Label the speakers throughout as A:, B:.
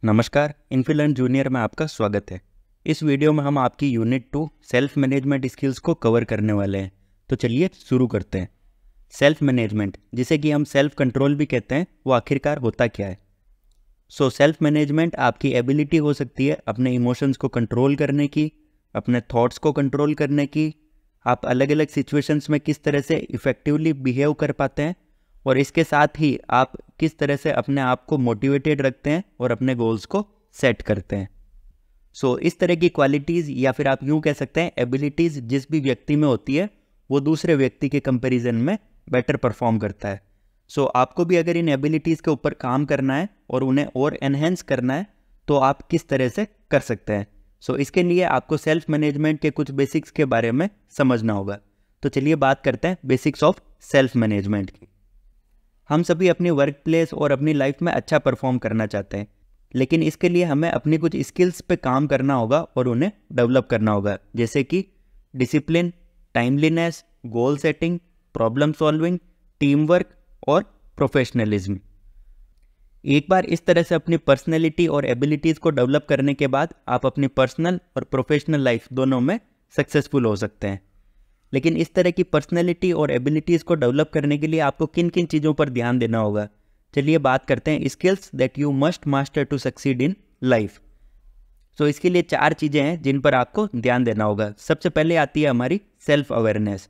A: नमस्कार, इन्फिलर्न जूनियर में आपका स्वागत है। इस वीडियो में हम आपकी यूनिट 2 सेल्फ मैनेजमेंट स्किल्स को कवर करने वाले हैं। तो चलिए शुरू करते हैं। सेल्फ मैनेजमेंट, जिसे कि हम सेल्फ कंट्रोल भी कहते हैं, वो आखिरकार होता क्या है? सेल्फ मैनेजमेंट आपकी एबिलिटी हो सकती है अपने इमोशंस को कंट्रोल करने की, अपने थॉट्स को कंट्रोल करने की, आप अलग अलग सिचुएशंस में किस तरह से इफ़ेक्टिवली बिहेव कर पाते हैं, और इसके साथ ही आप किस तरह से अपने आप को मोटिवेटेड रखते हैं और अपने गोल्स को सेट करते हैं। इस तरह की क्वालिटीज़, या फिर आप यूँ कह सकते हैं एबिलिटीज़, जिस भी व्यक्ति में होती है वो दूसरे व्यक्ति के कंपैरिजन में बेटर परफॉर्म करता है। आपको भी अगर इन एबिलिटीज़ के ऊपर काम करना है और उन्हें और एनहेंस करना है तो आप किस तरह से कर सकते हैं। इसके लिए आपको सेल्फ मैनेजमेंट के कुछ बेसिक्स के बारे में समझना होगा। तो चलिए बात करते हैं बेसिक्स ऑफ सेल्फ मैनेजमेंट की। हम सभी अपनी वर्क प्लेस और अपनी लाइफ में अच्छा परफॉर्म करना चाहते हैं, लेकिन इसके लिए हमें अपनी कुछ स्किल्स पे काम करना होगा और उन्हें डेवलप करना होगा, जैसे कि discipline, timeliness, goal setting, problem solving, team work और प्रोफेशनलिज्म। एक बार इस तरह से अपनी पर्सनैलिटी और एबिलिटीज़ को डेवलप करने के बाद आप अपनी पर्सनल और प्रोफेशनल लाइफ दोनों में सक्सेसफुल हो सकते हैं। लेकिन इस तरह की पर्सनैलिटी और एबिलिटीज़ को डेवलप करने के लिए आपको किन किन चीज़ों पर ध्यान देना होगा। चलिए बात करते हैं skills that you must master to succeed in life. इसके लिए 4 चीज़ें हैं जिन पर आपको ध्यान देना होगा। सबसे पहले आती है हमारी सेल्फ अवेयरनेस।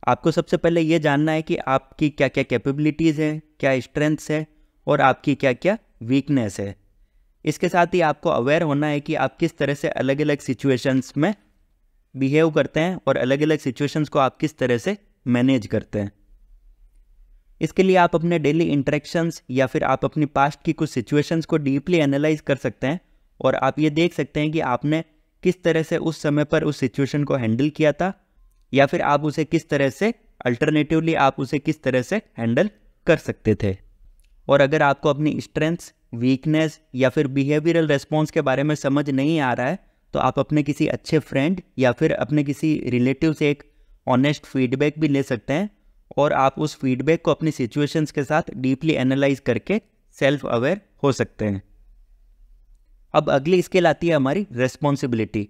A: आपको सबसे पहले ये जानना है कि आपकी क्या क्या कैपेबिलिटीज़ हैं, क्या स्ट्रेंथ्स है और आपकी क्या क्या वीकनेस है। इसके साथ ही आपको अवेयर होना है कि आप किस तरह से अलग अलग सिचुएशंस में बिहेव करते हैं और अलग अलग सिचुएशंस को आप किस तरह से मैनेज करते हैं। इसके लिए आप अपने डेली इंटरेक्शंस या फिर आप अपनी पास्ट की कुछ सिचुएशंस को डीपली एनालाइज कर सकते हैं और आप ये देख सकते हैं कि आपने किस तरह से उस समय पर उस सिचुएशन को हैंडल किया था, या फिर आप उसे किस तरह से अल्टरनेटिवली आप उसे किस तरह से हैंडल कर सकते थे। और अगर आपको अपनी स्ट्रेंथ्स, वीकनेस या फिर बिहेवियरल रेस्पॉन्स के बारे में समझ नहीं आ रहा है तो आप अपने किसी अच्छे फ्रेंड या फिर अपने किसी रिलेटिव से एक ऑनेस्ट फीडबैक भी ले सकते हैं और आप उस फीडबैक को अपनी सिचुएशंस के साथ डीपली एनालाइज करके सेल्फ अवेयर हो सकते हैं। अब अगली स्किल आती है हमारी रेस्पॉन्सिबिलिटी।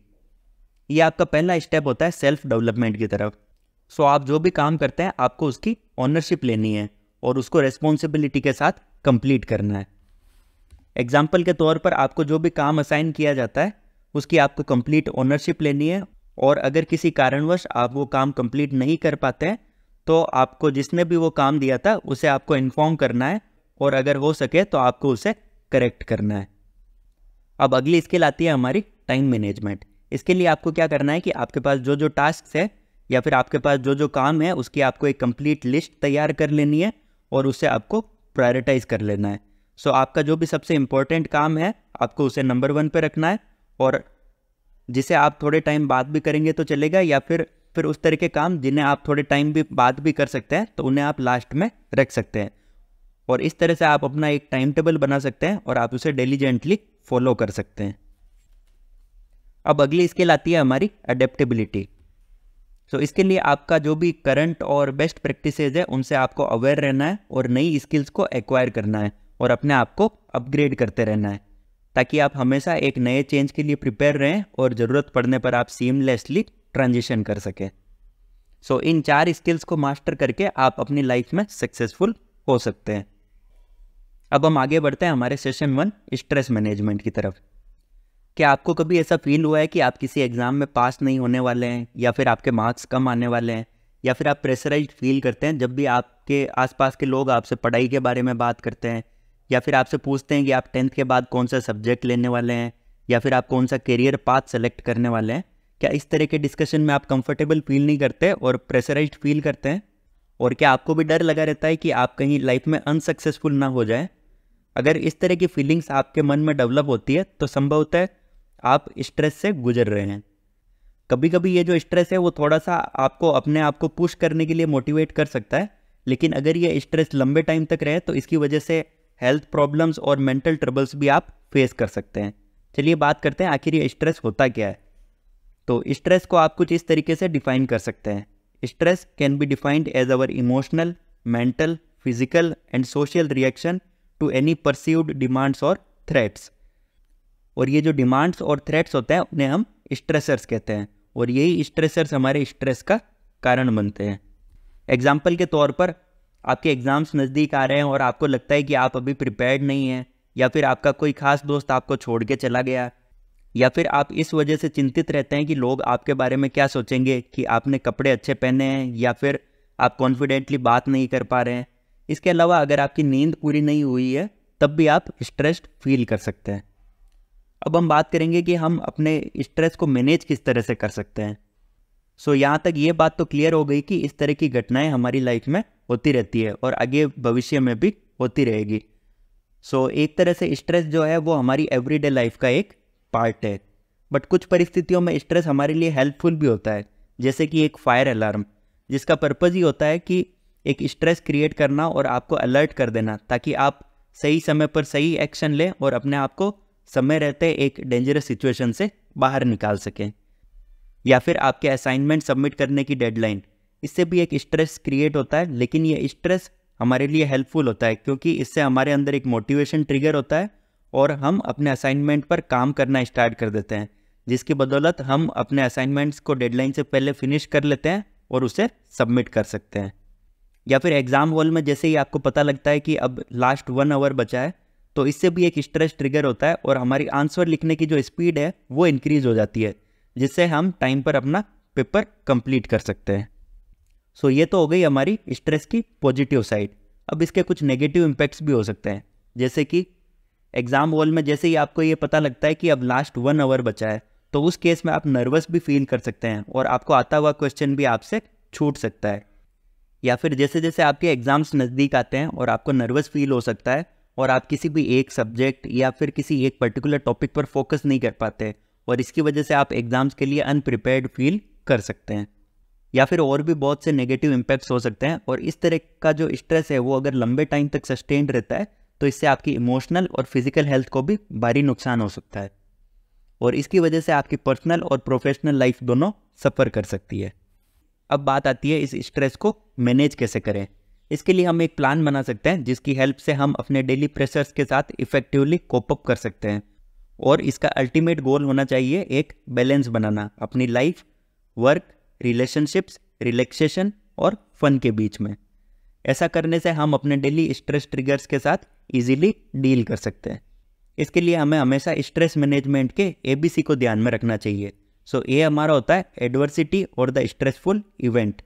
A: ये आपका पहला स्टेप होता है सेल्फ डेवलपमेंट की तरफ। आप जो भी काम करते हैं आपको उसकी ऑनरशिप लेनी है और उसको रेस्पॉन्सिबिलिटी के साथ कंप्लीट करना है। एग्जाम्पल के तौर पर आपको जो भी काम असाइन किया जाता है उसकी आपको कंप्लीट ओनरशिप लेनी है, और अगर किसी कारणवश आप वो काम कंप्लीट नहीं कर पाते हैं तो आपको जिसने भी वो काम दिया था उसे आपको इन्फॉर्म करना है और अगर हो सके तो आपको उसे करेक्ट करना है। अब अगली स्किल आती है हमारी टाइम मैनेजमेंट। इसके लिए आपको क्या करना है कि आपके पास जो जो टास्क है या फिर आपके पास जो जो काम है उसकी आपको एक कंप्लीट लिस्ट तैयार कर लेनी है और उसे आपको प्रायोरिटाइज कर लेना है। आपका जो भी सबसे इम्पोर्टेंट काम है आपको उसे नंबर 1 पे रखना है, और जिसे आप थोड़े टाइम बाद भी करेंगे तो चलेगा, या फिर उस तरह के काम जिन्हें आप थोड़े टाइम भी बाद भी कर सकते हैं तो उन्हें आप लास्ट में रख सकते हैं। और इस तरह से आप अपना एक टाइम टेबल बना सकते हैं और आप उसे डिलीजेंटली फॉलो कर सकते हैं। अब अगली स्किल आती है हमारी अडेप्टेबिलिटी। इसके लिए आपका जो भी करंट और बेस्ट प्रैक्टिसेज है उनसे आपको अवेयर रहना है और नई स्किल्स को एक्वायर करना है और अपने आप को अपग्रेड करते रहना है, ताकि आप हमेशा एक नए चेंज के लिए प्रिपेयर रहें और ज़रूरत पड़ने पर आप सीमलेसली ट्रांजिशन कर सकें। इन 4 स्किल्स को मास्टर करके आप अपनी लाइफ में सक्सेसफुल हो सकते हैं। अब हम आगे बढ़ते हैं हमारे सेशन 1 स्ट्रेस मैनेजमेंट की तरफ। क्या आपको कभी ऐसा फील हुआ है कि आप किसी एग्ज़ाम में पास नहीं होने वाले हैं, या फिर आपके मार्क्स कम आने वाले हैं, या फिर आप प्रेशराइज्ड फील करते हैं जब भी आपके आसपास के लोग आपसे पढ़ाई के बारे में बात करते हैं, या फिर आपसे पूछते हैं कि आप 10th के बाद कौन सा सब्जेक्ट लेने वाले हैं, या फिर आप कौन सा करियर पाथ सेलेक्ट करने वाले हैं? क्या इस तरह के डिस्कशन में आप कंफर्टेबल फील नहीं करते और प्रेशराइज्ड फील करते हैं? और क्या आपको भी डर लगा रहता है कि आप कहीं लाइफ में अनसक्सेसफुल ना हो जाए? अगर इस तरह की फीलिंग्स आपके मन में डेवलप होती है तो संभवतः है आप स्ट्रेस से गुजर रहे हैं। कभी कभी ये जो स्ट्रेस है वो थोड़ा सा आपको अपने आप को पुश करने के लिए मोटिवेट कर सकता है, लेकिन अगर ये स्ट्रेस लंबे टाइम तक रहे तो इसकी वजह से हेल्थ प्रॉब्लम्स और मेंटल ट्रबल्स भी आप फेस कर सकते हैं। चलिए बात करते हैं आखिर ये स्ट्रेस होता क्या है। स्ट्रेस को आप कुछ इस तरीके से डिफाइन कर सकते हैं। Stress can be defined as our emotional, mental, physical and social reaction to any perceived demands और थ्रेट्स। और ये जो डिमांड्स और थ्रेट्स होते हैं उन्हें हम स्ट्रेसर्स कहते हैं, और यही स्ट्रेसर्स हमारे स्ट्रेस का कारण बनते हैं। एग्जाम्पल के तौर पर आपके एग्ज़ाम्स नज़दीक आ रहे हैं और आपको लगता है कि आप अभी प्रिपेयर्ड नहीं हैं, या फिर आपका कोई खास दोस्त आपको छोड़ के चला गया, या फिर आप इस वजह से चिंतित रहते हैं कि लोग आपके बारे में क्या सोचेंगे कि आपने कपड़े अच्छे पहने हैं, या फिर आप कॉन्फिडेंटली बात नहीं कर पा रहे हैं। इसके अलावा अगर आपकी नींद पूरी नहीं हुई है तब भी आप स्ट्रेस्ड फील कर सकते हैं। अब हम बात करेंगे कि हम अपने स्ट्रेस को मैनेज किस तरह से कर सकते हैं। सो यहाँ तक ये बात तो क्लियर हो गई कि इस तरह की घटनाएं हमारी लाइफ में होती रहती है और आगे भविष्य में भी होती रहेगी। सो एक तरह से स्ट्रेस जो है वो हमारी एवरीडे लाइफ का एक पार्ट है। बट कुछ परिस्थितियों में स्ट्रेस हमारे लिए हेल्पफुल भी होता है, जैसे कि एक फायर अलार्म, जिसका पर्पज़ ही होता है कि एक स्ट्रेस क्रिएट करना और आपको अलर्ट कर देना, ताकि आप सही समय पर सही एक्शन लें और अपने आप को समय रहते एक डेंजरस सिचुएशन से बाहर निकाल सकें। या फिर आपके असाइनमेंट सबमिट करने की डेडलाइन, इससे भी एक स्ट्रेस क्रिएट होता है, लेकिन ये स्ट्रेस हमारे लिए हेल्पफुल होता है क्योंकि इससे हमारे अंदर एक मोटिवेशन ट्रिगर होता है और हम अपने असाइनमेंट पर काम करना स्टार्ट कर देते हैं, जिसकी बदौलत हम अपने असाइनमेंट्स को डेडलाइन से पहले फिनिश कर लेते हैं और उसे सबमिट कर सकते हैं। या फिर एग्ज़ाम हॉल में जैसे ही आपको पता लगता है कि अब लास्ट 1 आवर बचा है, तो इससे भी एक स्ट्रेस ट्रिगर होता है और हमारी आंसर लिखने की जो स्पीड है वो इंक्रीज हो जाती है, जिससे हम टाइम पर अपना पेपर कंप्लीट कर सकते हैं। सो ये तो हो गई हमारी स्ट्रेस की पॉजिटिव साइड। अब इसके कुछ नेगेटिव इम्पैक्ट्स भी हो सकते हैं, जैसे कि एग्ज़ाम हॉल में जैसे ही आपको ये पता लगता है कि अब लास्ट 1 आवर बचा है, तो उस केस में आप नर्वस भी फील कर सकते हैं और आपको आता हुआ क्वेश्चन भी आपसे छूट सकता है। या फिर जैसे जैसे आपके एग्ज़ाम्स नज़दीक आते हैं और आपको नर्वस फील हो सकता है और आप किसी भी एक सब्जेक्ट या फिर किसी एक पर्टिकुलर टॉपिक पर फोकस नहीं कर पाते, और इसकी वजह से आप एग्ज़ाम्स के लिए अनप्रिपेयर्ड फील कर सकते हैं। या फिर और भी बहुत से नेगेटिव इम्पैक्ट्स हो सकते हैं, और इस तरह का जो स्ट्रेस है वो अगर लंबे टाइम तक सस्टेन्ड रहता है तो इससे आपकी इमोशनल और फिजिकल हेल्थ को भी भारी नुकसान हो सकता है, और इसकी वजह से आपकी पर्सनल और प्रोफेशनल लाइफ दोनों सफ़र कर सकती है। अब बात आती है इस स्ट्रेस को मैनेज कैसे करें। इसके लिए हम एक प्लान बना सकते हैं जिसकी हेल्प से हम अपने डेली प्रेशर्स के साथ इफेक्टिवली कोप अप कर सकते हैं, और इसका अल्टीमेट गोल होना चाहिए एक बैलेंस बनाना अपनी लाइफ, वर्क, रिलेशनशिप्स, रिलैक्सेशन और फन के बीच में। ऐसा करने से हम अपने डेली स्ट्रेस ट्रिगर्स के साथ इजीली डील कर सकते हैं। इसके लिए हमें हमेशा स्ट्रेस मैनेजमेंट के ABC को ध्यान में रखना चाहिए। सो A हमारा होता है एडवर्सिटी और द स्ट्रेसफुल इवेंट,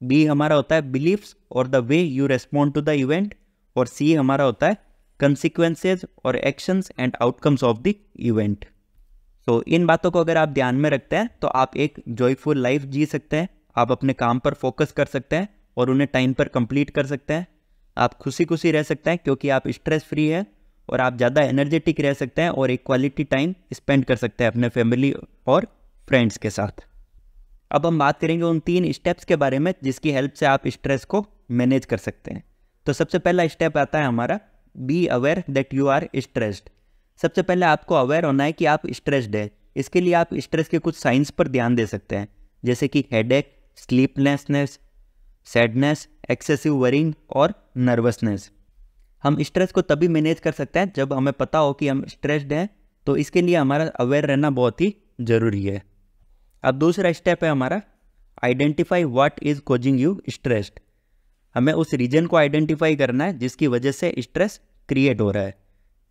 A: B हमारा होता है बिलीफ्स और the way you respond to the event, और C हमारा होता है कंसिक्वेंसेज और actions and outcomes of the event. So इन बातों को अगर आप ध्यान में रखते हैं तो आप एक जॉयफुल लाइफ जी सकते हैं, आप अपने काम पर फोकस कर सकते हैं और उन्हें टाइम पर कंप्लीट कर सकते हैं। आप खुशी खुशी रह सकते हैं क्योंकि आप स्ट्रेस फ्री है, और आप ज़्यादा एनर्जेटिक रह सकते हैं और एक क्वालिटी टाइम स्पेंड कर सकते हैं अपने फैमिली और फ्रेंड्स के साथ। अब हम बात करेंगे उन 3 स्टेप्स के बारे में जिसकी हेल्प से आप स्ट्रेस को मैनेज कर सकते हैं। तो सबसे पहला स्टेप आता है हमारा be aware that you are stressed. सबसे पहले आपको अवेयर होना है कि आप स्ट्रेस्ड है। इसके लिए आप स्ट्रेस के कुछ साइंस पर ध्यान दे सकते हैं, जैसे कि headache, sleeplessness, sadness, excessive worrying और नर्वसनेस। हम स्ट्रेस को तभी मैनेज कर सकते हैं जब हमें पता हो कि हम स्ट्रेस्ड हैं, तो इसके लिए हमारा अवेयर रहना बहुत ही ज़रूरी है। अब दूसरा स्टेप है हमारा identify what is causing you stressed. हमें उस रीजन को आइडेंटिफाई करना है जिसकी वजह से स्ट्रेस क्रिएट हो रहा है।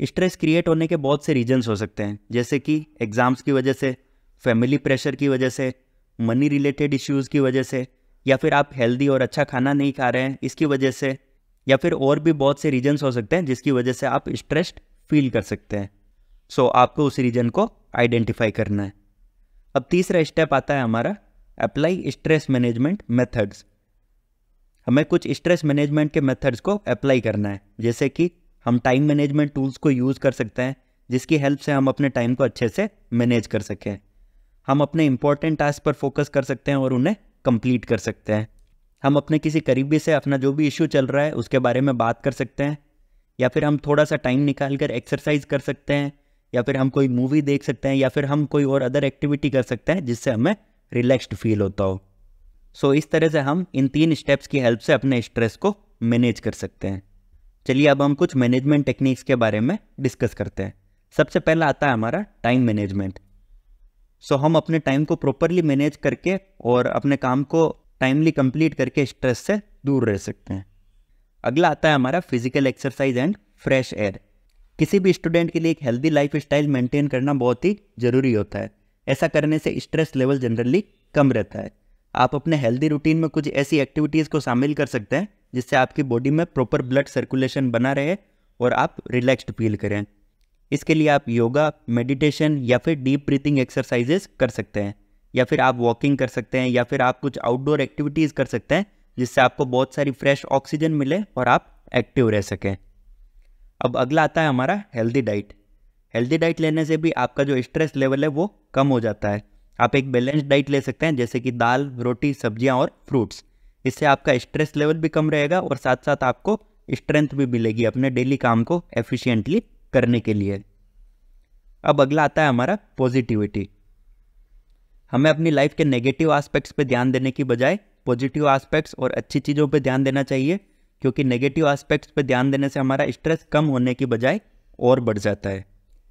A: स्ट्रेस क्रिएट होने के बहुत से रीजन्स हो सकते हैं, जैसे कि एग्ज़ाम्स की वजह से, फैमिली प्रेशर की वजह से, मनी रिलेटेड इश्यूज़ की वजह से, या फिर आप हेल्दी और अच्छा खाना नहीं खा रहे हैं इसकी वजह से, या फिर और भी बहुत से रीजन्स हो सकते हैं जिसकी वजह से आप स्ट्रेस्ड फील कर सकते हैं। सो आपको उस रीजन को आइडेंटिफाई करना है। अब तीसरा स्टेप आता है हमारा अप्लाई स्ट्रेस मैनेजमेंट मेथड्स। हमें कुछ स्ट्रेस मैनेजमेंट के मेथड्स को अप्लाई करना है, जैसे कि हम टाइम मैनेजमेंट टूल्स को यूज़ कर सकते हैं जिसकी हेल्प से हम अपने टाइम को अच्छे से मैनेज कर सकें। हम अपने इंपॉर्टेंट टास्क पर फोकस कर सकते हैं और उन्हें कंप्लीट कर सकते हैं। हम अपने किसी करीबी से अपना जो भी इशू चल रहा है उसके बारे में बात कर सकते हैं, या फिर हम थोड़ा सा टाइम निकाल कर एक्सरसाइज कर सकते हैं, या फिर हम कोई मूवी देख सकते हैं, या फिर हम कोई और अदर एक्टिविटी कर सकते हैं जिससे हमें रिलैक्स्ड फील होता हो। सो इस तरह से हम इन 3 स्टेप्स की हेल्प से अपने स्ट्रेस को मैनेज कर सकते हैं। चलिए अब हम कुछ मैनेजमेंट टेक्निक्स के बारे में डिस्कस करते हैं। सबसे पहला आता है हमारा टाइम मैनेजमेंट। सो हम अपने टाइम को प्रॉपरली मैनेज करके और अपने काम को टाइमली कंप्लीट करके स्ट्रेस से दूर रह सकते हैं। अगला आता है हमारा physical exercise and fresh air. किसी भी स्टूडेंट के लिए एक हेल्दी लाइफ स्टाइल मेंटेन करना बहुत ही ज़रूरी होता है। ऐसा करने से स्ट्रेस लेवल जनरली कम रहता है। आप अपने हेल्दी रूटीन में कुछ ऐसी एक्टिविटीज़ को शामिल कर सकते हैं जिससे आपकी बॉडी में प्रॉपर ब्लड सर्कुलेशन बना रहे और आप रिलैक्स्ड फील करें। इसके लिए आप योगा, मेडिटेशन या फिर डीप ब्रीथिंग एक्सरसाइजेस कर सकते हैं, या फिर आप वॉकिंग कर सकते हैं, या फिर आप कुछ आउटडोर एक्टिविटीज़ कर सकते हैं जिससे आपको बहुत सारी फ्रेश ऑक्सीजन मिले और आप एक्टिव रह सकें। अब अगला आता है हमारा हेल्दी डाइट। हेल्दी डाइट लेने से भी आपका जो स्ट्रेस लेवल है वो कम हो जाता है। आप एक बैलेंस्ड डाइट ले सकते हैं जैसे कि दाल, रोटी, सब्जियां और फ्रूट्स। इससे आपका स्ट्रेस लेवल भी कम रहेगा और साथ साथ आपको स्ट्रेंथ भी मिलेगी अपने डेली काम को एफिशिएंटली करने के लिए। अब अगला आता है हमारा पॉजिटिविटी। हमें अपनी लाइफ के नेगेटिव एस्पेक्ट्स पे ध्यान देने की बजाय पॉजिटिव एस्पेक्ट्स और अच्छी चीज़ों पे ध्यान देना चाहिए, क्योंकि नेगेटिव एस्पेक्ट्स पे ध्यान देने से हमारा स्ट्रेस कम होने की बजाय और बढ़ जाता है।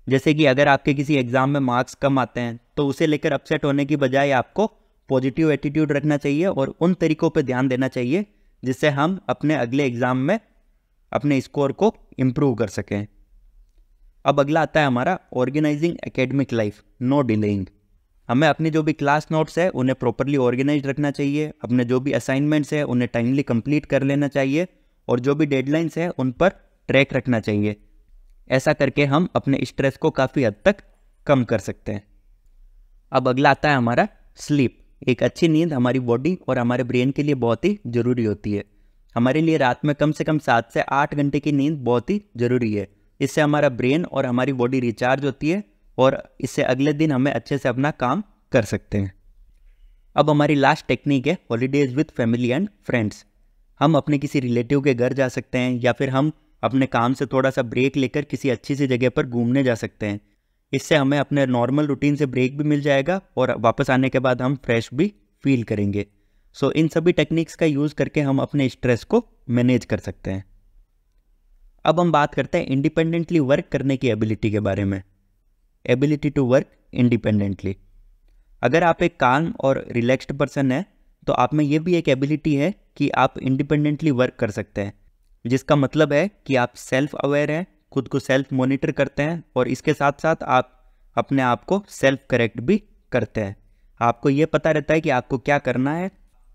A: जैसे कि अगर आपके किसी एग्ज़ाम में मार्क्स कम आते हैं तो उसे लेकर अपसेट होने की बजाय आपको पॉजिटिव एटीट्यूड रखना चाहिए और उन तरीक़ों पे ध्यान देना चाहिए जिससे हम अपने अगले एग्ज़ाम में अपने स्कोर को इम्प्रूव कर सकें। अब अगला आता है हमारा organising academic life, no delaying. हमें अपनी जो भी क्लास नोट्स है उन्हें प्रॉपरली ऑर्गेनाइज रखना चाहिए, अपने जो भी असाइनमेंट्स है उन्हें टाइमली कंप्लीट कर लेना चाहिए और जो भी डेडलाइंस है उन पर ट्रैक रखना चाहिए। ऐसा करके हम अपने स्ट्रेस को काफ़ी हद तक कम कर सकते हैं। अब अगला आता है हमारा स्लीप। एक अच्छी नींद हमारी बॉडी और हमारे ब्रेन के लिए बहुत ही ज़रूरी होती है। हमारे लिए रात में कम से कम 7 से 8 घंटे की नींद बहुत ही ज़रूरी है। इससे हमारा ब्रेन और हमारी बॉडी रिचार्ज होती है और इससे अगले दिन हमें अच्छे से अपना काम कर सकते हैं। अब हमारी लास्ट टेक्निक है holidays with family and friends. हम अपने किसी रिलेटिव के घर जा सकते हैं या फिर हम अपने काम से थोड़ा सा ब्रेक लेकर किसी अच्छी सी जगह पर घूमने जा सकते हैं। इससे हमें अपने नॉर्मल रूटीन से ब्रेक भी मिल जाएगा और वापस आने के बाद हम फ्रेश भी फील करेंगे। सो इन सभी टेक्निक्स का यूज़ करके हम अपने स्ट्रेस को मैनेज कर सकते हैं। अब हम बात करते हैं इंडिपेंडेंटली वर्क करने की एबिलिटी के बारे में। Ability to work independently. अगर आप एक काम और रिलैक्स्ड पर्सन हैं तो आप में ये भी एक एबिलिटी है कि आप इंडिपेंडेंटली वर्क कर सकते हैं, जिसका मतलब है कि आप सेल्फ अवेयर हैं, खुद को सेल्फ मॉनिटर करते हैं और इसके साथ साथ आप अपने आप को सेल्फ करेक्ट भी करते हैं। आपको ये पता रहता है कि आपको क्या करना है।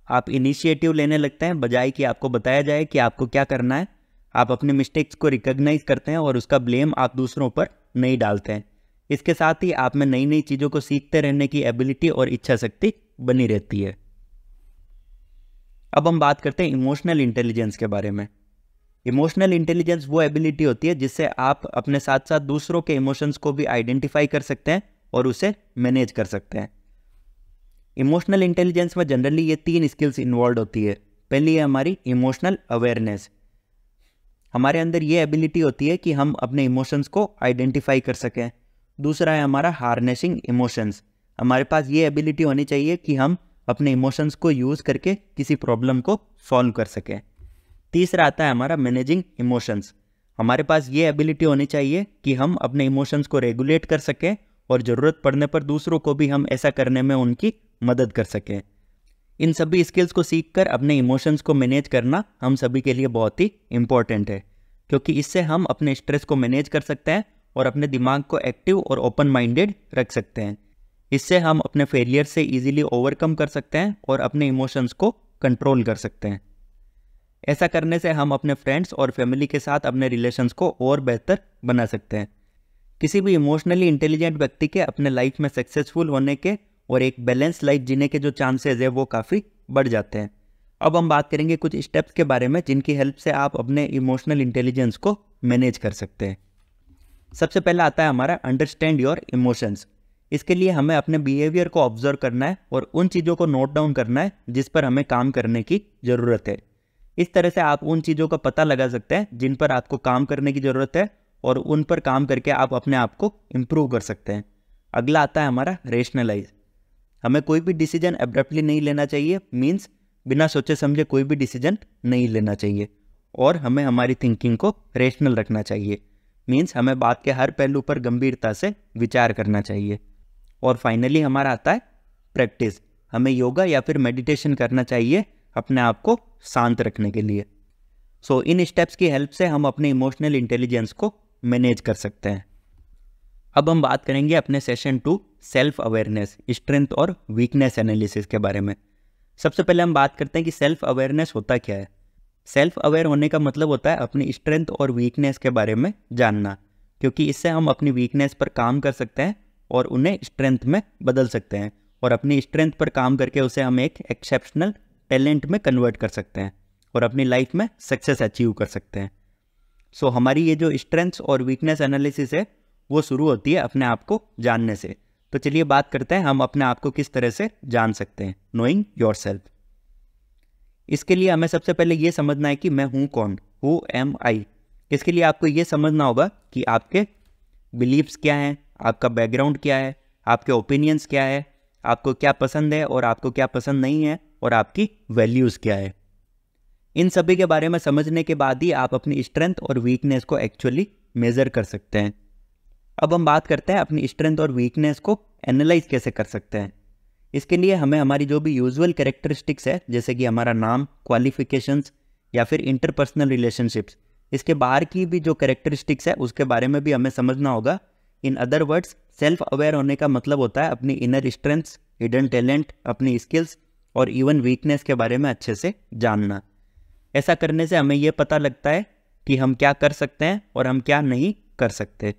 A: आप इनिशिएटिव लेने लगते हैं बजाय कि आपको बताया जाए कि आपको क्या करना है। आप अपने मिस्टेक्स को रिकॉग्नाइज करते हैं और उसका ब्लेम आप दूसरों पर नहीं डालते हैं। इसके साथ ही आप में नई नई चीज़ों को सीखते रहने की एबिलिटी और इच्छा शक्ति बनी रहती है। अब हम बात करते हैं इमोशनल इंटेलिजेंस के बारे में। इमोशनल इंटेलिजेंस वो एबिलिटी होती है जिससे आप अपने साथ साथ दूसरों के इमोशंस को भी आइडेंटिफाई कर सकते हैं और उसे मैनेज कर सकते हैं। इमोशनल इंटेलिजेंस में जनरली ये 3 स्किल्स इन्वॉल्व होती है। पहली है हमारी इमोशनल अवेयरनेस। हमारे अंदर ये एबिलिटी होती है कि हम अपने इमोशंस को आइडेंटिफाई कर सकें। दूसरा है हमारा हार्नेसिंग इमोशंस। हमारे पास ये एबिलिटी होनी चाहिए कि हम अपने इमोशंस को यूज़ करके किसी प्रॉब्लम को सॉल्व कर सकें। तीसरा आता है हमारा मैनेजिंग इमोशंस। हमारे पास ये एबिलिटी होनी चाहिए कि हम अपने इमोशंस को रेगुलेट कर सकें और ज़रूरत पड़ने पर दूसरों को भी हम ऐसा करने में उनकी मदद कर सकें। इन सभी स्किल्स को सीखकर अपने इमोशंस को मैनेज करना हम सभी के लिए बहुत ही इम्पॉर्टेंट है, क्योंकि इससे हम अपने स्ट्रेस को मैनेज कर सकते हैं और अपने दिमाग को एक्टिव और ओपन माइंडेड रख सकते हैं। इससे हम अपने फेलियर से इजीली ओवरकम कर सकते हैं और अपने इमोशंस को कंट्रोल कर सकते हैं। ऐसा करने से हम अपने फ्रेंड्स और फैमिली के साथ अपने रिलेशंस को और बेहतर बना सकते हैं। किसी भी इमोशनली इंटेलिजेंट व्यक्ति के अपने लाइफ में सक्सेसफुल होने के और एक बैलेंस लाइफ जीने के जो चांसेस है वो काफ़ी बढ़ जाते हैं। अब हम बात करेंगे कुछ स्टेप्स के बारे में जिनकी हेल्प से आप अपने इमोशनल इंटेलिजेंस को मैनेज कर सकते हैं। सबसे पहला आता है हमारा अंडरस्टैंड योर इमोशंस। इसके लिए हमें अपने बिहेवियर को ऑब्जर्व करना है और उन चीज़ों को नोट डाउन करना है जिस पर हमें काम करने की ज़रूरत है। इस तरह से आप उन चीज़ों का पता लगा सकते हैं जिन पर आपको काम करने की ज़रूरत है और उन पर काम करके आप अपने आप को इम्प्रूव कर सकते हैं। अगला आता है हमारा रेशनलाइज। हमें कोई भी डिसीजन एब्रप्टली नहीं लेना चाहिए, मीन्स बिना सोचे समझे कोई भी डिसीजन नहीं लेना चाहिए और हमें हमारी थिंकिंग को रेशनल रखना चाहिए। मीन्स हमें बात के हर पहलू पर गंभीरता से विचार करना चाहिए। और फाइनली हमारा आता है प्रैक्टिस। हमें योगा या फिर मेडिटेशन करना चाहिए अपने आप को शांत रखने के लिए। सो इन स्टेप्स की हेल्प से हम अपने इमोशनल इंटेलिजेंस को मैनेज कर सकते हैं। अब हम बात करेंगे अपने सेशन 2 सेल्फ अवेयरनेस, स्ट्रेंथ और वीकनेस एनालिसिस के बारे में। सबसे पहले हम बात करते हैं कि सेल्फ अवेयरनेस होता क्या है। सेल्फ अवेयर होने का मतलब होता है अपनी स्ट्रेंथ और वीकनेस के बारे में जानना, क्योंकि इससे हम अपनी वीकनेस पर काम कर सकते हैं और उन्हें स्ट्रेंथ में बदल सकते हैं, और अपनी स्ट्रेंथ पर काम करके उसे हम एक एक्सेप्शनल टैलेंट में कन्वर्ट कर सकते हैं और अपनी लाइफ में सक्सेस अचीव कर सकते हैं। सो हमारी ये जो स्ट्रेंथ्स और वीकनेस एनालिसिस है वो शुरू होती है अपने आप को जानने से। तो चलिए बात करते हैं हम अपने आप को किस तरह से जान सकते हैं, नोइंग योरसेल्फ। इसके लिए हमें सबसे पहले ये समझना है कि मैं हूँ कौन, हु एम आई। इसके लिए आपको ये समझना होगा कि आपके बिलीव्स क्या हैं, आपका बैकग्राउंड क्या है, आपके ओपिनियंस क्या है, आपको क्या पसंद है और आपको क्या पसंद नहीं है, और आपकी वैल्यूज़ क्या है। इन सभी के बारे में समझने के बाद ही आप अपनी स्ट्रेंथ और वीकनेस को एक्चुअली मेज़र कर सकते हैं। अब हम बात करते हैं अपनी स्ट्रेंथ और वीकनेस को एनालाइज कैसे कर सकते हैं। इसके लिए हमें हमारी जो भी यूजुअल कैरेक्टरिस्टिक्स है, जैसे कि हमारा नाम, क्वालिफिकेशंस या फिर इंटरपर्सनल रिलेशनशिप्स, इसके बाहर की भी जो कैरेक्टरिस्टिक्स है उसके बारे में भी हमें समझना होगा। In other words, self aware होने का मतलब होता है अपनी इनर स्ट्रेंथ्स, हिडन टैलेंट, अपनी स्किल्स और इवन वीकनेस के बारे में अच्छे से जानना। ऐसा करने से हमें यह पता लगता है कि हम क्या कर सकते हैं और हम क्या नहीं कर सकते,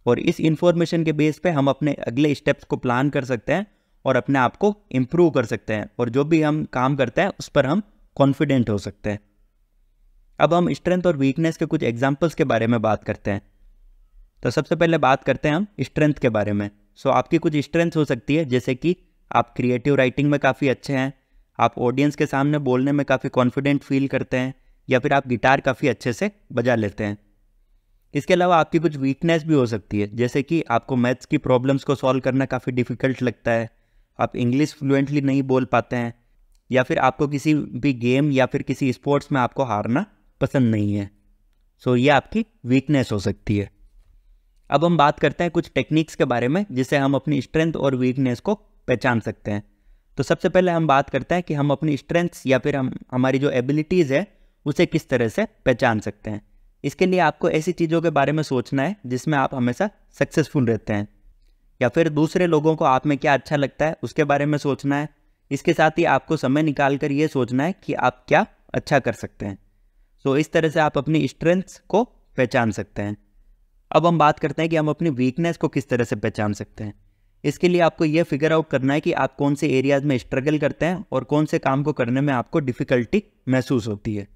A: और इस इंफॉर्मेशन के बेस पे हम अपने अगले स्टेप्स को प्लान कर सकते हैं और अपने आप को इम्प्रूव कर सकते हैं, और जो भी हम काम करते हैं उस पर हम कॉन्फिडेंट हो सकते हैं। अब हम स्ट्रेंथ और वीकनेस के कुछ एग्जाम्पल्स के बारे में बात करते हैं। तो सबसे पहले बात करते हैं हम स्ट्रेंथ के बारे में। सो आपकी कुछ स्ट्रेंथ हो सकती है, जैसे कि आप क्रिएटिव राइटिंग में काफ़ी अच्छे हैं, आप ऑडियंस के सामने बोलने में काफ़ी कॉन्फिडेंट फील करते हैं, या फिर आप गिटार काफ़ी अच्छे से बजा लेते हैं। इसके अलावा आपकी कुछ वीकनेस भी हो सकती है, जैसे कि आपको मैथ्स की प्रॉब्लम्स को सॉल्व करना काफ़ी डिफ़िकल्ट लगता है, आप इंग्लिश फ्लुएंटली नहीं बोल पाते हैं, या फिर आपको किसी भी गेम या फिर किसी स्पोर्ट्स में आपको हारना पसंद नहीं है। सो ये आपकी वीकनेस हो सकती है। अब हम बात करते हैं कुछ टेक्निक्स के बारे में जिससे हम अपनी स्ट्रेंथ और वीकनेस को पहचान सकते हैं। तो सबसे पहले हम बात करते हैं कि हम अपनी स्ट्रेंथ्स या फिर हमारी जो एबिलिटीज़ है उसे किस तरह से पहचान सकते हैं। इसके लिए आपको ऐसी चीज़ों के बारे में सोचना है जिसमें आप हमेशा सक्सेसफुल रहते हैं, या फिर दूसरे लोगों को आप में क्या अच्छा लगता है उसके बारे में सोचना है। इसके साथ ही आपको समय निकाल कर ये सोचना है कि आप क्या अच्छा कर सकते हैं। सो इस तरह से आप अपनी स्ट्रेंथ्स को पहचान सकते हैं। अब हम बात करते हैं कि हम अपनी वीकनेस को किस तरह से पहचान सकते हैं। इसके लिए आपको ये फिगर आउट करना है कि आप कौन से एरियाज में स्ट्रगल करते हैं और कौन से काम को करने में आपको डिफ़िकल्टी महसूस होती है।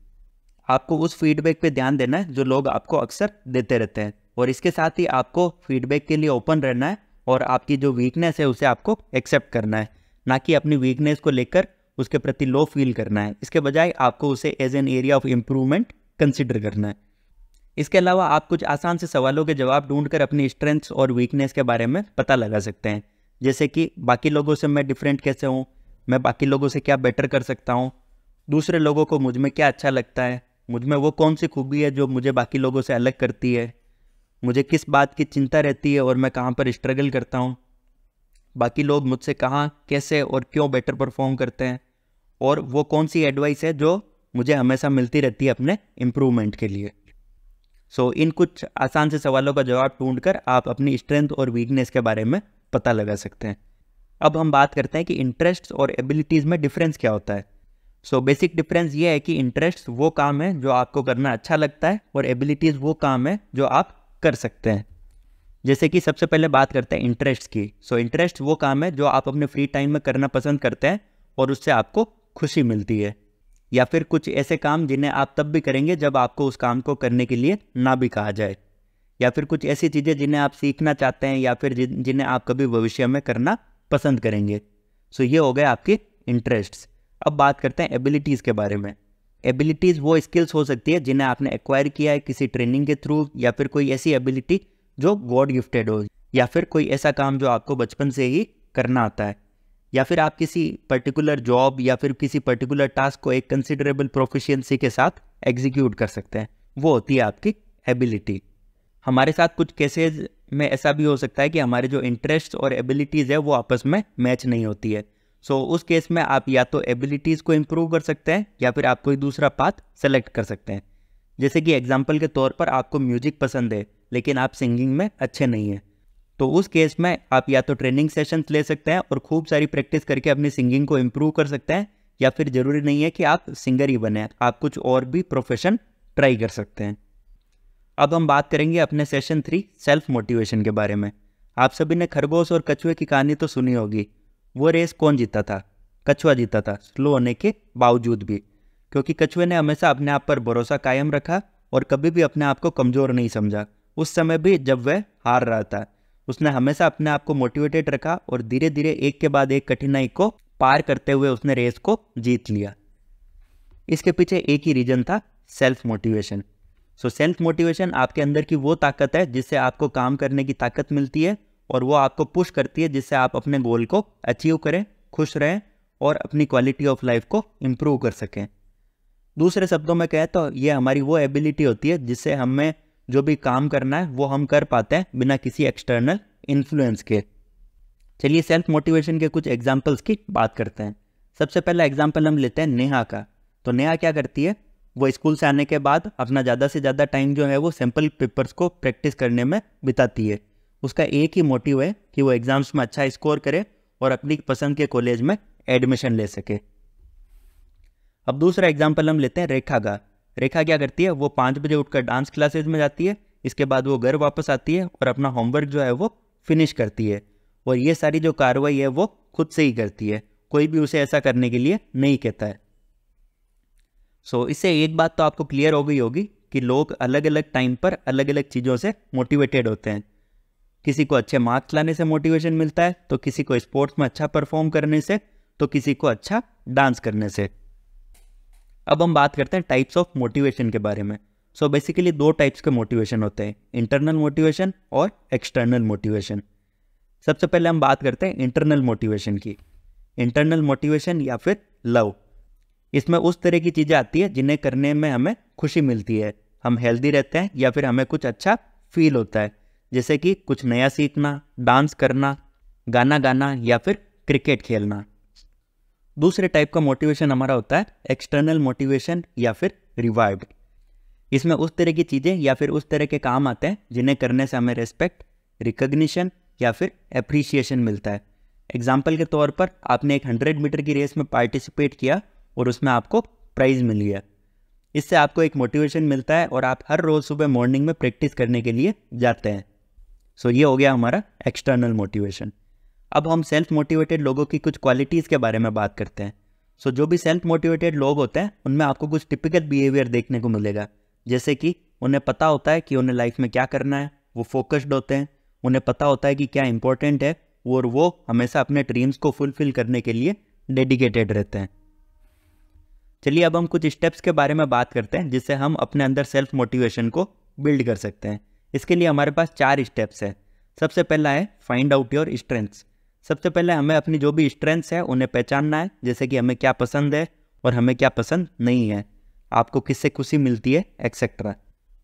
A: आपको उस फीडबैक पे ध्यान देना है जो लोग आपको अक्सर देते रहते हैं, और इसके साथ ही आपको फीडबैक के लिए ओपन रहना है और आपकी जो वीकनेस है उसे आपको एक्सेप्ट करना है, ना कि अपनी वीकनेस को लेकर उसके प्रति लो फील करना है। इसके बजाय आपको उसे as an area of improvement consider करना है। इसके अलावा आप कुछ आसान से सवालों के जवाब ढूंढकर अपनी स्ट्रेंथ्स और वीकनेस के बारे में पता लगा सकते हैं, जैसे कि बाकी लोगों से मैं डिफरेंट कैसे हूँ, मैं बाकी लोगों से क्या बेटर कर सकता हूँ, दूसरे लोगों को मुझ में क्या अच्छा लगता है, मुझ में वो कौन सी खूबी है जो मुझे बाकी लोगों से अलग करती है, मुझे किस बात की चिंता रहती है और मैं कहाँ पर स्ट्रगल करता हूँ, बाकी लोग मुझसे कहाँ, कैसे और क्यों बेटर परफॉर्म करते हैं, और वो कौन सी एडवाइस है जो मुझे हमेशा मिलती रहती है अपने इम्प्रूवमेंट के लिए। सो इन कुछ आसान से सवालों का जवाब ढूंढकर आप अपनी स्ट्रेंथ और वीकनेस के बारे में पता लगा सकते हैं। अब हम बात करते हैं कि इंटरेस्ट्स और एबिलिटीज़ में डिफरेंस क्या होता है। सो बेसिक डिफरेंस ये है कि इंटरेस्ट वो काम है जो आपको करना अच्छा लगता है, और एबिलिटीज़ वो काम है जो आप कर सकते हैं। जैसे कि सबसे पहले बात करते हैं इंटरेस्ट की। सो इंटरेस्ट वो काम है जो आप अपने फ्री टाइम में करना पसंद करते हैं और उससे आपको खुशी मिलती है, या फिर कुछ ऐसे काम जिन्हें आप तब भी करेंगे जब आपको उस काम को करने के लिए ना भी कहा जाए, या फिर कुछ ऐसी चीज़ें जिन्हें आप सीखना चाहते हैं या फिर जिन्हें आप कभी भविष्य में करना पसंद करेंगे। सो ये हो गए आपके इंटरेस्ट्स। अब बात करते हैं एबिलिटीज़ के बारे में। एबिलिटीज़ वो स्किल्स हो सकती है जिन्हें आपने एक्वायर किया है किसी ट्रेनिंग के थ्रू, या फिर कोई ऐसी एबिलिटी जो गॉड गिफ्टेड हो, या फिर कोई ऐसा काम जो आपको बचपन से ही करना आता है, या फिर आप किसी पर्टिकुलर जॉब या फिर किसी पर्टिकुलर टास्क को एक कंसिडरेबल प्रोफिशिएंसी के साथ एग्जीक्यूट कर सकते हैं। वो होती है आपकी एबिलिटी। हमारे साथ कुछ केसेस में ऐसा भी हो सकता है कि हमारे जो इंटरेस्ट और एबिलिटीज़ है वो आपस में मैच नहीं होती है। सो उस केस में आप या तो एबिलिटीज़ को इम्प्रूव कर सकते हैं या फिर आप कोई दूसरा पाथ सेलेक्ट कर सकते हैं। जैसे कि एग्जाम्पल के तौर पर आपको म्यूजिक पसंद है लेकिन आप सिंगिंग में अच्छे नहीं हैं, तो उस केस में आप या तो ट्रेनिंग सेशंस ले सकते हैं और खूब सारी प्रैक्टिस करके अपनी सिंगिंग को इम्प्रूव कर सकते हैं, या फिर ज़रूरी नहीं है कि आप सिंगर ही बने, आप कुछ और भी प्रोफेशन ट्राई कर सकते हैं। अब हम बात करेंगे अपने सेशन 3 सेल्फ मोटिवेशन के बारे में। आप सभी ने खरगोश और कछुए की कहानी तो सुनी होगी। वो रेस कौन जीता था? कछुआ जीता था, स्लो होने के बावजूद भी, क्योंकि कछुए ने हमेशा अपने आप पर भरोसा कायम रखा और कभी भी अपने आप को कमज़ोर नहीं समझा। उस समय भी जब वह हार रहा था, उसने हमेशा अपने आप को मोटिवेटेड रखा और धीरे धीरे एक के बाद एक कठिनाई को पार करते हुए उसने रेस को जीत लिया। इसके पीछे एक ही रीजन था, self motivation. So self motivation आपके अंदर की वो ताकत है जिससे आपको काम करने की ताकत मिलती है और वो आपको पुश करती है जिससे आप अपने गोल को अचीव करें, खुश रहें और अपनी क्वालिटी ऑफ लाइफ को इम्प्रूव कर सकें। दूसरे शब्दों में कहें तो ये हमारी वो एबिलिटी होती है जिससे हमें जो भी काम करना है वो हम कर पाते हैं बिना किसी एक्सटर्नल इन्फ्लुएंस के। चलिए सेल्फ मोटिवेशन के कुछ एग्जाम्पल्स की बात करते हैं। सबसे पहला एग्जाम्पल हम लेते हैं नेहा का। तो नेहा क्या करती है, वो स्कूल से आने के बाद अपना ज़्यादा से ज़्यादा टाइम जो है वो सैम्पल पेपर्स को प्रैक्टिस करने में बिताती है। उसका एक ही मोटिव है कि वो एग्ज़ाम्स में अच्छा स्कोर करे और अपनी पसंद के कॉलेज में एडमिशन ले सके। अब दूसरा एग्जाम्पल हम लेते हैं रेखा का। रेखा क्या करती है, वो 5 बजे उठकर डांस क्लासेज में जाती है, इसके बाद वो घर वापस आती है और अपना होमवर्क जो है वो फिनिश करती है और ये सारी जो कार्रवाई है वो खुद से ही करती है, कोई भी उसे ऐसा करने के लिए नहीं कहता है। सो इससे एक बात तो आपको क्लियर हो गई होगी कि लोग अलग अलग टाइम पर अलग अलग चीज़ों से मोटिवेटेड होते हैं। किसी को अच्छे मार्क्स लाने से मोटिवेशन मिलता है, तो किसी को स्पोर्ट्स में अच्छा परफॉर्म करने से, तो किसी को अच्छा डांस करने से। अब हम बात करते हैं टाइप्स ऑफ मोटिवेशन के बारे में। सो बेसिकली 2 टाइप्स के मोटिवेशन होते हैं, इंटरनल मोटिवेशन और एक्सटर्नल मोटिवेशन। सबसे पहले हम बात करते हैं इंटरनल मोटिवेशन की। इंटरनल मोटिवेशन या फिर लव, इसमें उस तरह की चीज़ें आती है जिन्हें करने में हमें खुशी मिलती है, हम हेल्दी रहते हैं या फिर हमें कुछ अच्छा फील होता है, जैसे कि कुछ नया सीखना, डांस करना, गाना गाना या फिर क्रिकेट खेलना। दूसरे टाइप का मोटिवेशन हमारा होता है एक्सटर्नल मोटिवेशन या फिर रिवार्ड। इसमें उस तरह की चीज़ें या फिर उस तरह के काम आते हैं जिन्हें करने से हमें रिस्पेक्ट, रिकग्निशन या फिर एप्रिसिएशन मिलता है। एग्जाम्पल के तौर पर आपने एक 100 मीटर की रेस में पार्टिसिपेट किया और उसमें आपको प्राइज़ मिल गया, इससे आपको एक मोटिवेशन मिलता है और आप हर रोज़ सुबह मॉर्निंग में प्रैक्टिस करने के लिए जाते हैं। सो ये हो गया हमारा एक्सटर्नल मोटिवेशन। अब हम सेल्फ मोटिवेटेड लोगों की कुछ क्वालिटीज़ के बारे में बात करते हैं। सो जो भी सेल्फ मोटिवेटेड लोग होते हैं उनमें आपको कुछ टिपिकल बिहेवियर देखने को मिलेगा, जैसे कि उन्हें पता होता है कि उन्हें लाइफ में क्या करना है, वो फोकस्ड होते हैं, उन्हें पता होता है कि क्या इंपॉर्टेंट है और वो हमेशा अपने ड्रीम्स को फुलफिल करने के लिए डेडिकेटेड रहते हैं। चलिए अब हम कुछ स्टेप्स के बारे में बात करते हैं जिससे हम अपने अंदर सेल्फ मोटिवेशन को बिल्ड कर सकते हैं। इसके लिए हमारे पास 4 स्टेप्स हैं। सबसे पहला है फाइंड आउट योर स्ट्रेंथ्स। सबसे पहले हमें अपनी जो भी स्ट्रेंथ्स है उन्हें पहचानना है, जैसे कि हमें क्या पसंद है और हमें क्या पसंद नहीं है, आपको किससे खुशी मिलती है, एक्सेट्रा।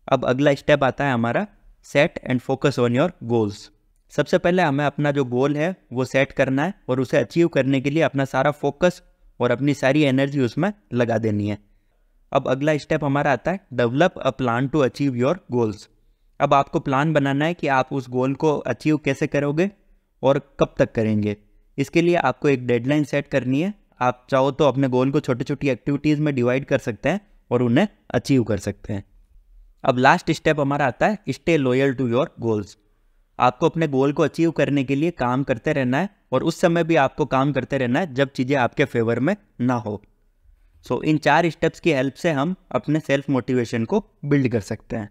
A: अब अगला स्टेप आता है हमारा set and focus on your goals. सबसे पहले हमें अपना जो गोल है वो सेट करना है और उसे अचीव करने के लिए अपना सारा फोकस और अपनी सारी एनर्जी उसमें लगा देनी है। अब अगला स्टेप हमारा आता है develop a plan to achieve your goals. अब आपको प्लान बनाना है कि आप उस गोल को अचीव कैसे करोगे और कब तक करेंगे। इसके लिए आपको एक डेडलाइन सेट करनी है। आप चाहो तो अपने गोल को छोटी छोटी एक्टिविटीज़ में डिवाइड कर सकते हैं और उन्हें अचीव कर सकते हैं। अब लास्ट स्टेप हमारा आता है stay loyal to your goals. आपको अपने गोल को अचीव करने के लिए काम करते रहना है और उस समय भी आपको काम करते रहना है जब चीज़ें आपके फेवर में ना हो। सो इन 4 स्टेप्स की हेल्प से हम अपने सेल्फ मोटिवेशन को बिल्ड कर सकते हैं।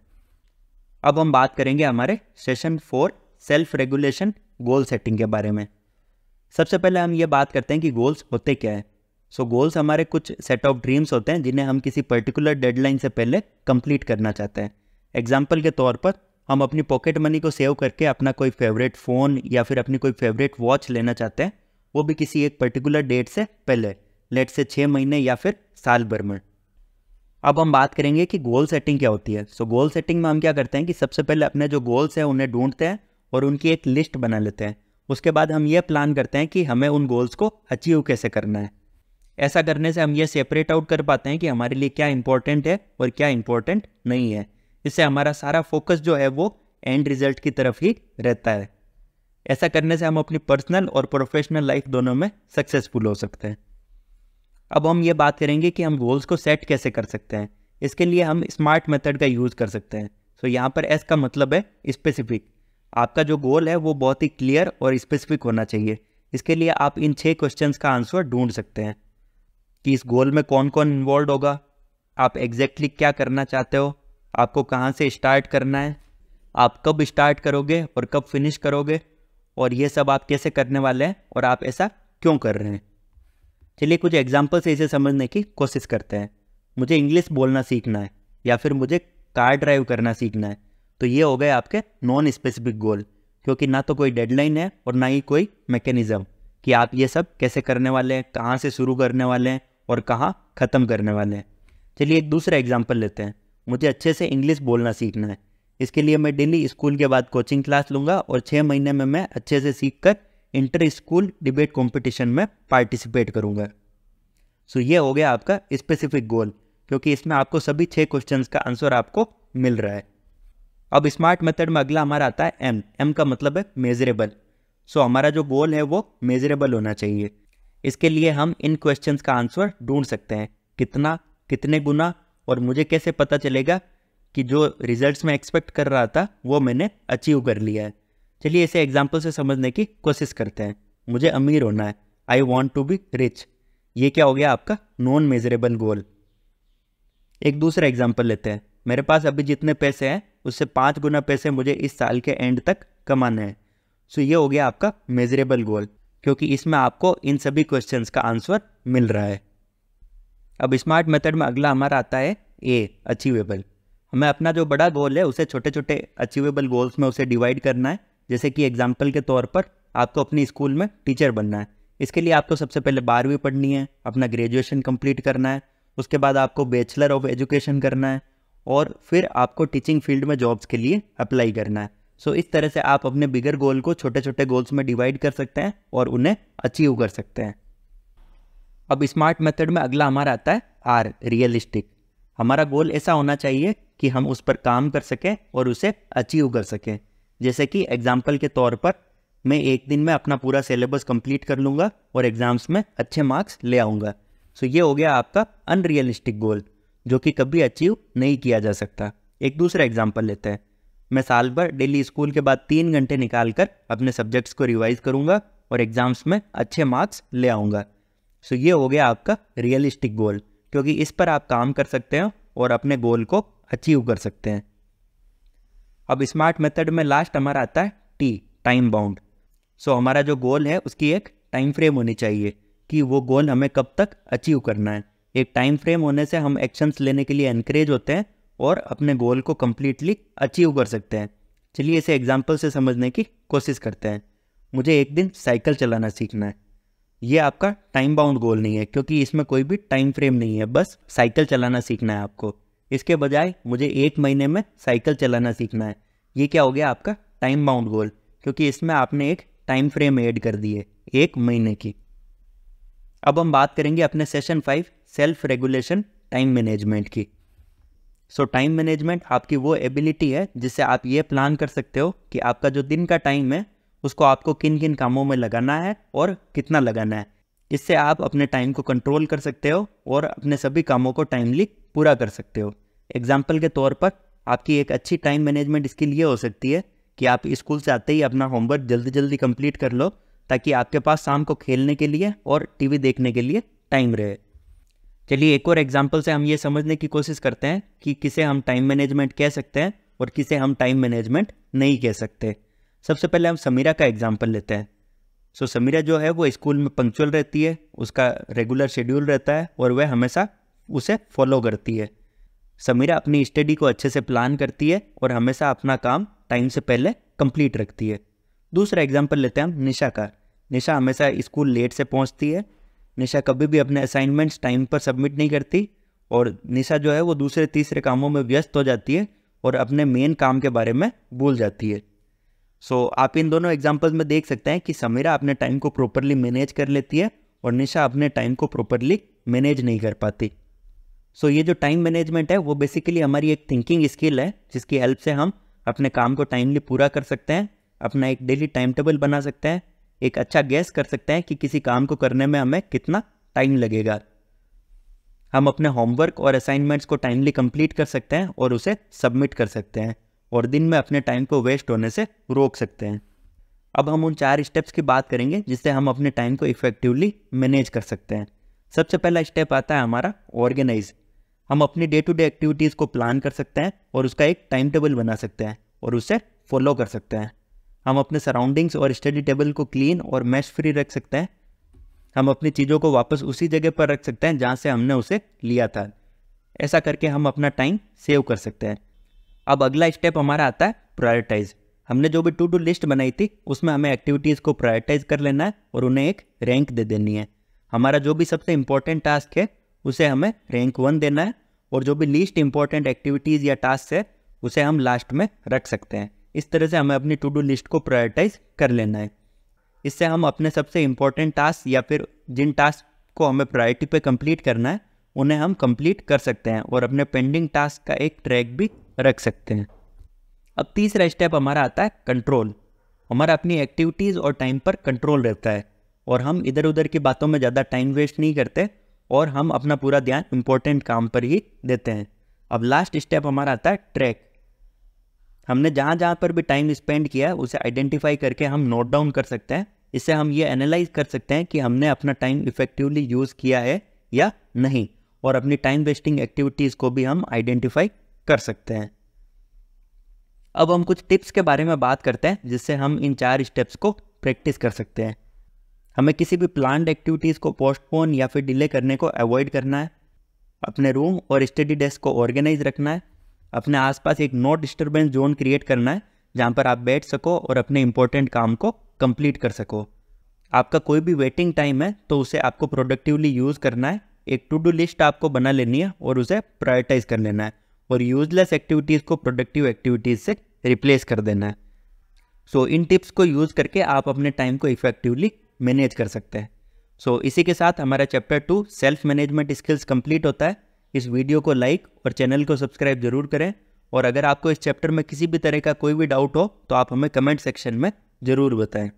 A: अब हम बात करेंगे हमारे session 4 self regulation goal setting के बारे में। सबसे पहले हम ये बात करते हैं कि गोल्स होते क्या है। सो गोल्स हमारे कुछ सेट ऑफ ड्रीम्स होते हैं जिन्हें हम किसी पर्टिकुलर डेडलाइन से पहले कंप्लीट करना चाहते हैं। एग्जाम्पल के तौर पर हम अपनी पॉकेट मनी को सेव करके अपना कोई फेवरेट फ़ोन या फिर अपनी कोई फेवरेट वॉच लेना चाहते हैं, वो भी किसी एक पर्टिकुलर डेट से पहले, लेट से 6 महीने या फिर साल भर में। अब हम बात करेंगे कि गोल सेटिंग क्या होती है। सो गोल सेटिंग में हम क्या करते हैं कि सबसे पहले अपने जो गोल्स हैं उन्हें ढूंढते हैं और उनकी एक लिस्ट बना लेते हैं। उसके बाद हम ये प्लान करते हैं कि हमें उन गोल्स को अचीव कैसे करना है। ऐसा करने से हम ये सेपरेट आउट कर पाते हैं कि हमारे लिए क्या इंपॉर्टेंट है और क्या इंपॉर्टेंट नहीं है। इससे हमारा सारा फोकस जो है वो एंड रिजल्ट की तरफ ही रहता है। ऐसा करने से हम अपनी पर्सनल और प्रोफेशनल लाइफ दोनों में सक्सेसफुल हो सकते हैं। अब हम ये बात करेंगे कि हम गोल्स को सेट कैसे कर सकते हैं। इसके लिए हम स्मार्ट मेथड का यूज़ कर सकते हैं। सो यहाँ पर एस का मतलब है स्पेसिफिक। आपका जो गोल है वो बहुत ही क्लियर और स्पेसिफिक होना चाहिए। इसके लिए आप इन 6 क्वेश्चंस का आंसर ढूंढ सकते हैं कि इस गोल में कौन कौन इन्वॉल्व होगा, आप एग्जैक्टली क्या करना चाहते हो, आपको कहाँ से स्टार्ट करना है, आप कब स्टार्ट करोगे और कब फिनिश करोगे, और ये सब आप कैसे करने वाले हैं और आप ऐसा क्यों कर रहे हैं। चलिए कुछ एग्जाम्पल से इसे समझने की कोशिश करते हैं। मुझे इंग्लिश बोलना सीखना है या फिर मुझे कार ड्राइव करना सीखना है। तो ये हो गए आपके नॉन स्पेसिफिक गोल, क्योंकि ना तो कोई डेडलाइन है और ना ही कोई मैकेनिज्म कि आप ये सब कैसे करने वाले हैं, कहाँ से शुरू करने वाले हैं और कहाँ ख़त्म करने वाले हैं। चलिए एक दूसरा एग्जाम्पल लेते हैं। मुझे अच्छे से इंग्लिश बोलना सीखना है। इसके लिए मैं डेली स्कूल के बाद कोचिंग क्लास लूँगा और 6 महीने में मैं अच्छे से सीखकर इंटर स्कूल डिबेट कंपटीशन में पार्टिसिपेट करूँगा। सो ये हो गया आपका स्पेसिफिक गोल, क्योंकि इसमें आपको सभी 6 क्वेश्चंस का आंसर आपको मिल रहा है। अब स्मार्ट मेथड में अगला हमारा आता है एम। एम का मतलब है मेजरेबल। सो हमारा जो गोल है वो मेजरेबल होना चाहिए। इसके लिए हम इन क्वेश्चंस का आंसर ढूंढ सकते हैं, कितना, कितने गुना, और मुझे कैसे पता चलेगा कि जो रिजल्ट्स मैं एक्सपेक्ट कर रहा था वो मैंने अचीव कर लिया है। चलिए इसे एग्जाम्पल से समझने की कोशिश करते हैं। मुझे अमीर होना है, I want to be rich. ये क्या हो गया आपका नॉन मेजरेबल गोल। एक दूसरा एग्जाम्पल लेते हैं। मेरे पास अभी जितने पैसे हैं उससे 5 गुना पैसे मुझे इस साल के एंड तक कमाने हैं। सो ये हो गया आपका मेजरेबल गोल, क्योंकि इसमें आपको इन सभी क्वेश्चंस का आंसर मिल रहा है। अब स्मार्ट मेथड में अगला हमारा आता है ए, अचीवेबल। हमें अपना जो बड़ा गोल है उसे छोटे छोटे अचीवेबल गोल्स में उसे डिवाइड करना है। जैसे कि एग्जाम्पल के तौर पर आपको अपनी स्कूल में टीचर बनना है। इसके लिए आपको सबसे पहले 12वीं पढ़नी है, अपना ग्रेजुएशन कंप्लीट करना है, उसके बाद आपको बैचलर ऑफ एजुकेशन करना है और फिर आपको टीचिंग फील्ड में जॉब्स के लिए अप्लाई करना है। सो इस तरह से आप अपने बिगर गोल को छोटे छोटे गोल्स में डिवाइड कर सकते हैं और उन्हें अचीव कर सकते हैं। अब स्मार्ट मेथड में अगला हमारा आता है आर, रियलिस्टिक। हमारा गोल ऐसा होना चाहिए कि हम उस पर काम कर सकें और उसे अचीव कर सकें। जैसे कि एग्जाम्पल के तौर पर मैं एक दिन में अपना पूरा सिलेबस कंप्लीट कर लूँगा और एग्जाम्स में अच्छे मार्क्स ले आऊँगा। सो ये हो गया आपका अनरियलिस्टिक गोल, जो कि कभी अचीव नहीं किया जा सकता। एक दूसरा एग्जाम्पल लेते हैं। मैं साल भर डेली स्कूल के बाद 3 घंटे निकाल कर अपने सब्जेक्ट्स को रिवाइज करूँगा और एग्जाम्स में अच्छे मार्क्स ले आऊँगा। सो ये हो गया आपका रियलिस्टिक गोल, क्योंकि इस पर आप काम कर सकते हैं और अपने गोल को अचीव कर सकते हैं। अब स्मार्ट मेथड में लास्ट हमारा आता है टी, टाइम बाउंड। सो हमारा जो गोल है उसकी एक टाइम फ्रेम होनी चाहिए कि वो गोल हमें कब तक अचीव करना है। एक टाइम फ्रेम होने से हम एक्शंस लेने के लिए एनकरेज होते हैं और अपने गोल को कम्प्लीटली अचीव कर सकते हैं। चलिए इसे एग्जाम्पल से समझने की कोशिश करते हैं। मुझे एक दिन साइकिल चलाना सीखना है। ये आपका टाइम बाउंड गोल नहीं है, क्योंकि इसमें कोई भी टाइम फ्रेम नहीं है, बस साइकिल चलाना सीखना है आपको। इसके बजाय मुझे 1 महीने में साइकिल चलाना सीखना है। ये क्या हो गया आपका टाइम बाउंड गोल, क्योंकि इसमें आपने एक टाइम फ्रेम ऐड कर दी है 1 महीने की। अब हम बात करेंगे अपने session 5 self regulation time management की। सो टाइम मैनेजमेंट आपकी वो एबिलिटी है जिससे आप ये प्लान कर सकते हो कि आपका जो दिन का टाइम है उसको आपको किन किन कामों में लगाना है और कितना लगाना है। इससे आप अपने टाइम को कंट्रोल कर सकते हो और अपने सभी कामों को टाइमली पूरा कर सकते हो। एग्जाम्पल के तौर पर आपकी एक अच्छी टाइम मैनेजमेंट स्किल ये हो सकती है कि आप स्कूल से आते ही अपना होमवर्क जल्दी जल्दी कंप्लीट कर लो, ताकि आपके पास शाम को खेलने के लिए और टीवी देखने के लिए टाइम रहे। चलिए एक और एग्जाम्पल से हम ये समझने की कोशिश करते हैं कि किसे हम टाइम मैनेजमेंट कह सकते हैं और किसे हम टाइम मैनेजमेंट नहीं कह सकते। सबसे पहले हम समीरा का एग्जाम्पल लेते हैं। सो समीरा जो है वो स्कूल में पंक्चुअल रहती है, उसका रेगुलर शेड्यूल रहता है और वह हमेशा उसे फॉलो करती है। समीरा अपनी स्टडी को अच्छे से प्लान करती है और हमेशा अपना काम टाइम से पहले कंप्लीट रखती है। दूसरा एग्जाम्पल लेते हैं हम निशा का। निशा हमेशा स्कूल लेट से पहुंचती है। निशा कभी भी अपने असाइनमेंट्स टाइम पर सबमिट नहीं करती और निशा जो है वो दूसरे तीसरे कामों में व्यस्त हो जाती है और अपने मेन काम के बारे में भूल जाती है। सो आप इन दोनों एग्जाम्पल्स में देख सकते हैं कि समीरा अपने टाइम को प्रॉपरली मैनेज कर लेती है और निशा अपने टाइम को प्रॉपरली मैनेज नहीं कर पाती। सो ये जो टाइम मैनेजमेंट है वो बेसिकली हमारी एक थिंकिंग स्किल है, जिसकी हेल्प से हम अपने काम को टाइमली पूरा कर सकते हैं, अपना एक डेली टाइम टेबल बना सकते हैं, एक अच्छा गैस कर सकते हैं कि किसी काम को करने में हमें कितना टाइम लगेगा। हम अपने होमवर्क और असाइनमेंट्स को टाइमली कंप्लीट कर सकते हैं और उसे सबमिट कर सकते हैं और दिन में अपने टाइम को वेस्ट होने से रोक सकते हैं। अब हम उन 4 स्टेप्स की बात करेंगे जिससे हम अपने टाइम को इफेक्टिवली मैनेज कर सकते हैं। सबसे पहला स्टेप आता है हमारा ऑर्गेनाइज। हम अपनी डे टू डे एक्टिविटीज़ को प्लान कर सकते हैं और उसका एक टाइम टेबल बना सकते हैं और उसे फॉलो कर सकते हैं। हम अपने सराउंडिंग्स और स्टडी टेबल को क्लीन और मैश फ्री रख सकते हैं। हम अपनी चीज़ों को वापस उसी जगह पर रख सकते हैं जहाँ से हमने उसे लिया था। ऐसा करके हम अपना टाइम सेव कर सकते हैं। अब अगला स्टेप हमारा आता है प्रायोरिटाइज। हमने जो भी टू डू लिस्ट बनाई थी उसमें हमें एक्टिविटीज़ को प्रायोरिटाइज कर लेना है और उन्हें एक रैंक दे देनी है। हमारा जो भी सबसे इम्पोर्टेंट टास्क है उसे हमें रैंक 1 देना है और जो भी लीस्ट इंपॉर्टेंट एक्टिविटीज़ या टास्क है उसे हम लास्ट में रख सकते हैं। इस तरह से हमें अपनी टू डू लिस्ट को प्रायोरिटाइज कर लेना है। इससे हम अपने सबसे इम्पोर्टेंट टास्क या फिर जिन टास्क को हमें प्रायोरिटी पे कंप्लीट करना है उन्हें हम कंप्लीट कर सकते हैं और अपने पेंडिंग टास्क का एक ट्रैक भी रख सकते हैं। अब तीसरा स्टेप हमारा आता है कंट्रोल। हमारा अपनी एक्टिविटीज़ और टाइम पर कंट्रोल रहता है और हम इधर उधर की बातों में ज़्यादा टाइम वेस्ट नहीं करते और हम अपना पूरा ध्यान इम्पोर्टेंट काम पर ही देते हैं। अब लास्ट स्टेप हमारा आता है ट्रैक। हमने जहाँ जहाँ पर भी टाइम स्पेंड किया है उसे आइडेंटिफाई करके हम नोट डाउन कर सकते हैं। इससे हम ये एनालाइज कर सकते हैं कि हमने अपना टाइम इफेक्टिवली यूज़ किया है या नहीं और अपनी टाइम वेस्टिंग एक्टिविटीज़ को भी हम आइडेंटिफाई कर सकते हैं। अब हम कुछ टिप्स के बारे में बात करते हैं जिससे हम इन 4 स्टेप्स को प्रैक्टिस कर सकते हैं। हमें किसी भी प्लान्ड एक्टिविटीज़ को पोस्टपोन या फिर डिले करने को अवॉइड करना है। अपने रूम और स्टडी डेस्क को ऑर्गेनाइज रखना है। अपने आसपास एक नो डिस्टर्बेंस जोन क्रिएट करना है जहाँ पर आप बैठ सको और अपने इंपॉर्टेंट काम को कंप्लीट कर सको। आपका कोई भी वेटिंग टाइम है तो उसे आपको प्रोडक्टिवली यूज़ करना है। एक टू डू लिस्ट आपको बना लेनी है और उसे प्रायोरिटाइज कर लेना है और यूजलेस एक्टिविटीज़ को प्रोडक्टिव एक्टिविटीज़ से रिप्लेस कर देना है। सो इन टिप्स को यूज़ करके आप अपने टाइम को इफेक्टिवली मैनेज कर सकते हैं। सो इसी के साथ हमारा chapter 2 self management skills complete होता है। इस वीडियो को लाइक और चैनल को सब्सक्राइब जरूर करें और अगर आपको इस चैप्टर में किसी भी तरह का कोई भी डाउट हो तो आप हमें कमेंट सेक्शन में ज़रूर बताएं।